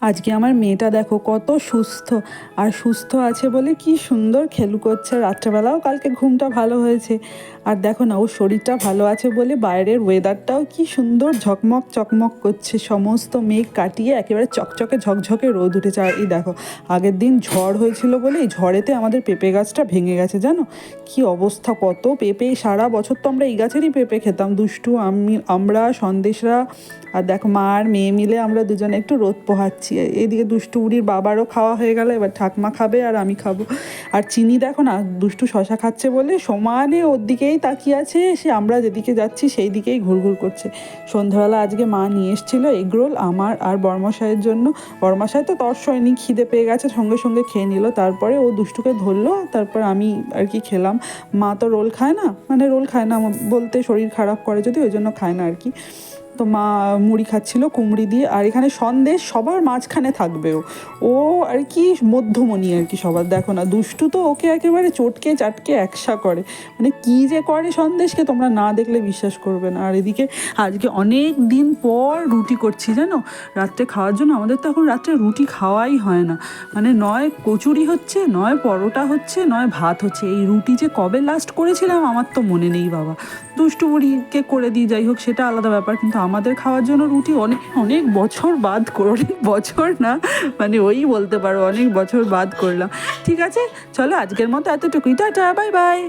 আজকে আমার মেয়েটা দেখো কত সুস্থ, আর সুস্থ আছে বলে কি সুন্দর খেলু করছে। রাত্রেবেলাও কালকে ঘুমটা ভালো হয়েছে। আর দেখো না, ওর শরীরটা ভালো আছে বলে বাইরের ওয়েদারটাও কি সুন্দর ঝকমক চকমক করছে। সমস্ত মেঘ কাটিয়ে একেবারে চকচকে ঝকঝকে রোদ উঠেছে। আর এই দেখো, আগের দিন ঝড় হয়েছিল বলে এই ঝড়েতে আমাদের পেঁপে গাছটা ভেঙে গেছে জানো। কি অবস্থা, কত পেঁপে! সারা বছর তো আমরা এই গাছেরই পেঁপে খেতাম, দুষ্টু আমরা সন্দেশরা আর দেখো মা আর মেয়ে মিলে আমরা দুজনে একটু রোদ পোহাচ্ছি। এইদিকে দুষ্টু বুড়ির বাবারও খাওয়া হয়ে গেল, এবার ঠাকমা খাবে আর আমি খাবো। আর চিনি দেখো না, দুষ্টু শশা খাচ্ছে বলে সমানে ওর দিকেই তাকিয়ে আছে, সে আমরা যেদিকে যাচ্ছি সেই দিকেই ঘুরঘুর করছে। সন্ধ্যাবেলা আজকে মা নিয়ে এসেছিলো এগরোল আমার আর বড়মশাইয়ের জন্য। বড়মশাই তো তর্স হয়নি, খিদে পেয়ে গেছে, সঙ্গে সঙ্গে খেয়ে নিল। তারপরে ও দুষ্টুকে ধরলো, তারপর আমি আর কি খেলাম। মা তো রোল খায় না, মানে রোল খায় না বলতে শরীর খারাপ করে যদি, ওই জন্য খায় না আর কি। তো মা মুড়ি খাচ্ছিল কুমড়ি দিয়ে, আর এখানে সন্দেশ সবার মাঝখানে থাকবেও। ও আর কি মধ্যমণি আর কি সবার। দেখো না, দুষ্টু তো ওকে একেবারে চটকে চাটকে একসা করে, মানে কি যে করে সন্দেশকে তোমরা না দেখলে বিশ্বাস করবে না। আর এদিকে আজকে অনেক দিন পর রুটি করছি জানো, রাত্রে খাওয়ার জন্য। আমাদের তো এখন রাত্রে রুটি খাওয়াই হয় না, মানে নয় কচুরি হচ্ছে, নয় পরোটা হচ্ছে, নয় ভাত হচ্ছে। এই রুটি যে কবে লাস্ট করেছিলাম আমার তো মনে নেই বাবা। দুষ্টু বুড়িকে করে দিই, যাই হোক সেটা আলাদা ব্যাপার, কিন্তু আমাদের খাওয়ার জন্য রুটি অনেক অনেক বছর বাদ অনেক বছর না, মানে ওই বলতে পারো অনেক বছর বাদ করলাম। ঠিক আছে, চলো আজকের মতো এতটুকুই, টাটা, বাই বাই।